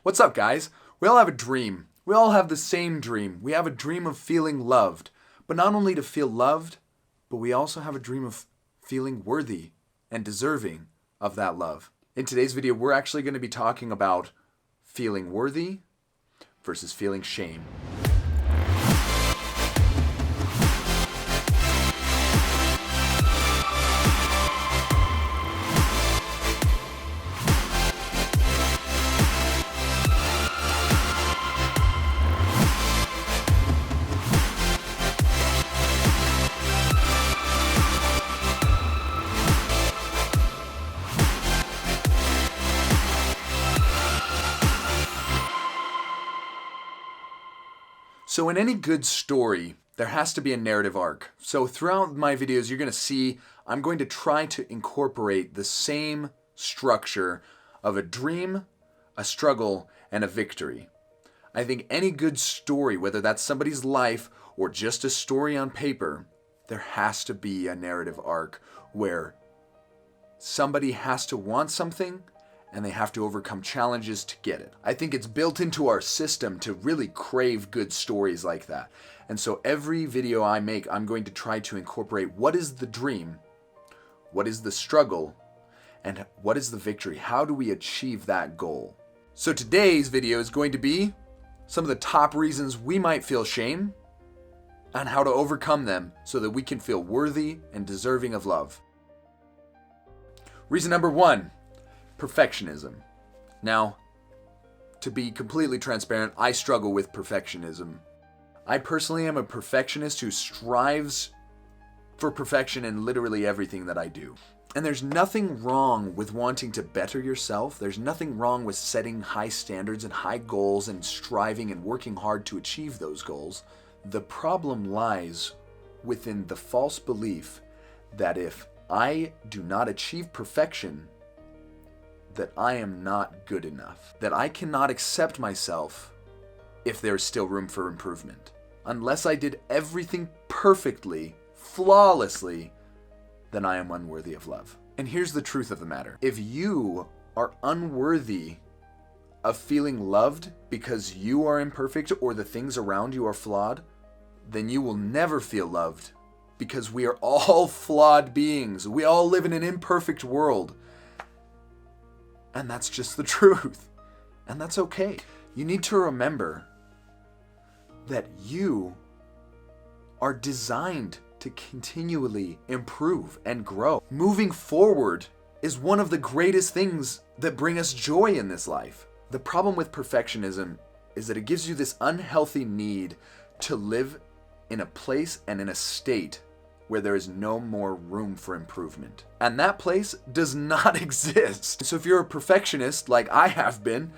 What's up, guys? We all have a dream. We all have the same dream. We have a dream of feeling loved. But not only to feel loved, but we also have a dream of feeling worthy and deserving of that love. In today's video, we're actually going to be talking about feeling worthy versus feeling shame. So in any good story, there has to be a narrative arc. So throughout my videos, you're going to see I'm going to try to incorporate the same structure of a dream, a struggle, and a victory. I think any good story, whether that's somebody's life or just a story on paper, there has to be a narrative arc where somebody has to want something and they have to overcome challenges to get it. I think it's built into our system to really crave good stories like that. And so every video I make, I'm going to try to incorporate what is the dream, what is the struggle, and what is the victory? How do we achieve that goal? So today's video is going to be some of the top reasons we might feel shame and how to overcome them so that we can feel worthy and deserving of love. Reason number one, perfectionism. Now, to be completely transparent, I struggle with perfectionism. I personally am a perfectionist who strives for perfection in literally everything that I do. And there's nothing wrong with wanting to better yourself. There's nothing wrong with setting high standards and high goals and striving and working hard to achieve those goals. The problem lies within the false belief that if I do not achieve perfection, that I am not good enough, that I cannot accept myself if there's still room for improvement. Unless I did everything perfectly, flawlessly, then I am unworthy of love. And here's the truth of the matter. If you are unworthy of feeling loved because you are imperfect or the things around you are flawed, then you will never feel loved because we are all flawed beings. We all live in an imperfect world. And that's just the truth. And that's okay. You need to remember that you are designed to continually improve and grow. Moving forward is one of the greatest things that bring us joy in this life. The problem with perfectionism is that it gives you this unhealthy need to live in a place and in a state where there is no more room for improvement. And that place does not exist. So if you're a perfectionist, like I have been,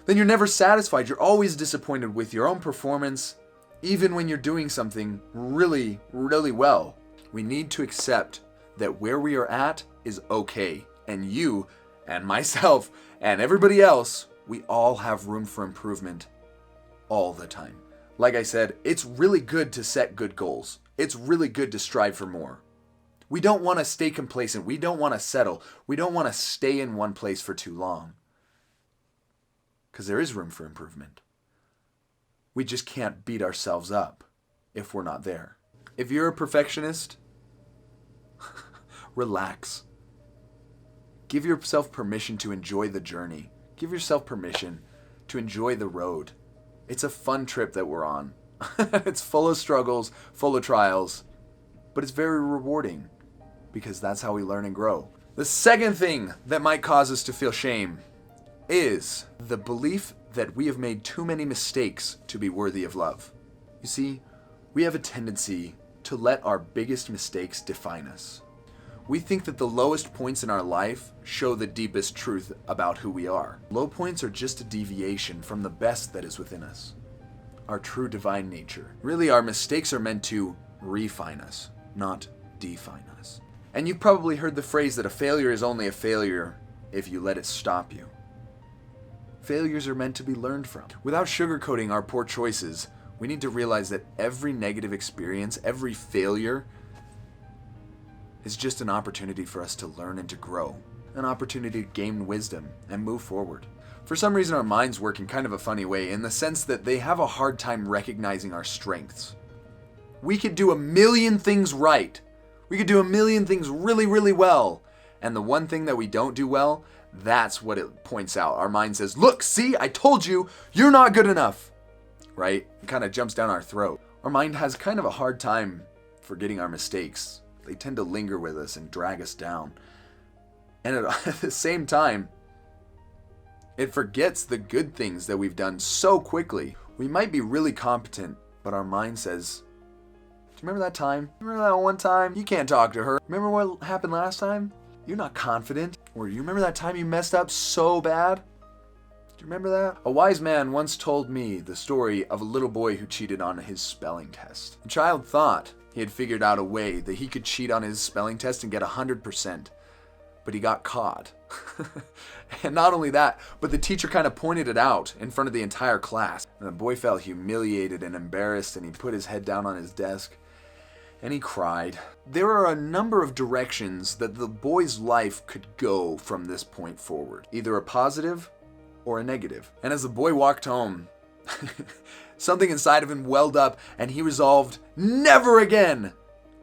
then you're never satisfied. You're always disappointed with your own performance, even when you're doing something really, really well. We need to accept that where we are at is okay. And you, and myself, and everybody else, we all have room for improvement all the time. Like I said, it's really good to set good goals. It's really good to strive for more. We don't want to stay complacent. We don't want to settle. We don't want to stay in one place for too long. Because there is room for improvement. We just can't beat ourselves up if we're not there. If you're a perfectionist, relax. Give yourself permission to enjoy the journey. Give yourself permission to enjoy the road. It's a fun trip that we're on. It's full of struggles, full of trials, but it's very rewarding because that's how we learn and grow. The second thing that might cause us to feel shame is the belief that we have made too many mistakes to be worthy of love. You see, we have a tendency to let our biggest mistakes define us. We think that the lowest points in our life show the deepest truth about who we are. Low points are just a deviation from the best that is within us, our true divine nature. Really, our mistakes are meant to refine us, not define us. And you've probably heard the phrase that a failure is only a failure if you let it stop you. Failures are meant to be learned from. Without sugarcoating our poor choices, we need to realize that every negative experience, every failure, is just an opportunity for us to learn and to grow. An opportunity to gain wisdom and move forward. For some reason, our minds work in kind of a funny way, in the sense that they have a hard time recognizing our strengths. We could do a million things right. We could do a million things really, really well. And the one thing that we don't do well, that's what it points out. Our mind says, look, see, I told you, you're not good enough. Right? It kind of jumps down our throat. Our mind has kind of a hard time forgetting our mistakes. They tend to linger with us and drag us down. And at the same time, it forgets the good things that we've done so quickly. We might be really competent, but our mind says, do you remember that time? Remember that one time? You can't talk to her. Remember what happened last time? You're not confident. Or you remember that time you messed up so bad? Do you remember that? A wise man once told me the story of a little boy who cheated on his spelling test. The child thought he had figured out a way that he could cheat on his spelling test and get 100%. But he got caught. And not only that, but the teacher kind of pointed it out in front of the entire class. And the boy felt humiliated and embarrassed, and he put his head down on his desk and he cried. There are a number of directions that the boy's life could go from this point forward, either a positive or a negative. And as the boy walked home, something inside of him welled up, and he resolved, never again!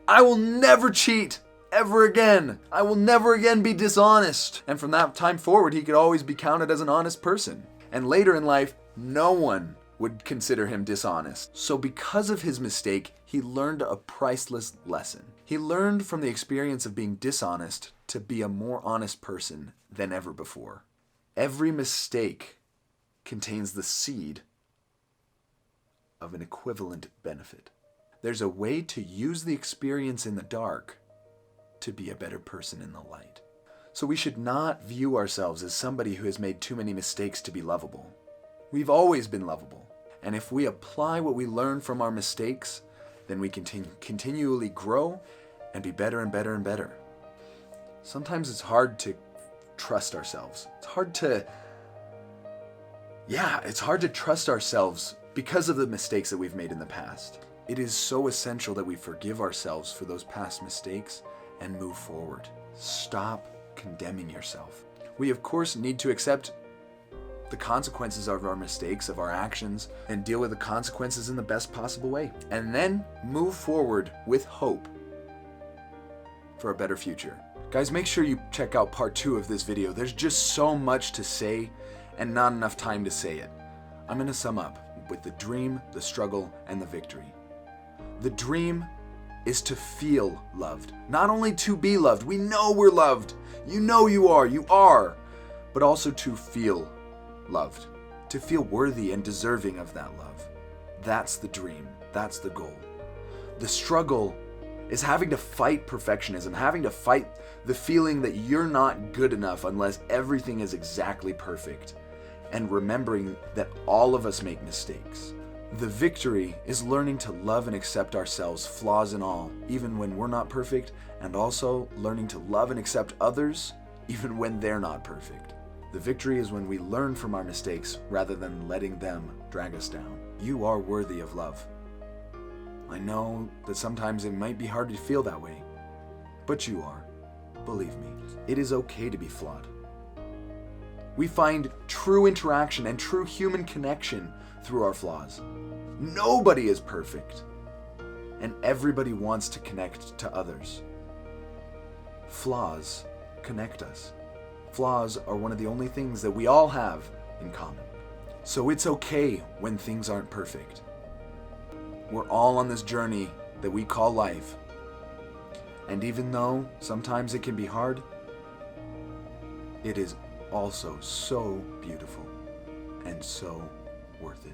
I will never cheat! Ever again. I will never again be dishonest. And from that time forward, he could always be counted as an honest person. And later in life, no one would consider him dishonest. So because of his mistake, he learned a priceless lesson. He learned from the experience of being dishonest to be a more honest person than ever before. Every mistake contains the seed of an equivalent benefit. There's a way to use the experience in the dark to be a better person in the light. So we should not view ourselves as somebody who has made too many mistakes to be lovable. We've always been lovable. And if we apply what we learn from our mistakes, then we can continually grow and be better and better and better. Sometimes it's hard to trust ourselves. It's hard to trust ourselves because of the mistakes that we've made in the past. It is so essential that we forgive ourselves for those past mistakes and move forward. Stop condemning yourself. We, of course, need to accept the consequences of our mistakes, of our actions, and deal with the consequences in the best possible way. And then move forward with hope for a better future. Guys, make sure you check out part 2 of this video. There's just so much to say and not enough time to say it. I'm going to sum up with the dream, the struggle, and the victory. The dream is to feel loved. Not only to be loved, we know we're loved. You know you are, but also to feel loved, to feel worthy and deserving of that love. That's the dream. That's the goal. The struggle is having to fight perfectionism, having to fight the feeling that you're not good enough unless everything is exactly perfect, and remembering that all of us make mistakes. The victory is learning to love and accept ourselves, flaws and all, even when we're not perfect, and also learning to love and accept others, even when they're not perfect. The victory is when we learn from our mistakes rather than letting them drag us down. You are worthy of love. I know that sometimes it might be hard to feel that way, but you are. Believe me, it is okay to be flawed. We find true interaction and true human connection through our flaws. Nobody is perfect, and everybody wants to connect to others. Flaws connect us. Flaws are one of the only things that we all have in common. So it's okay when things aren't perfect. We're all on this journey that we call life. And even though sometimes it can be hard, it is also so beautiful and so worth it.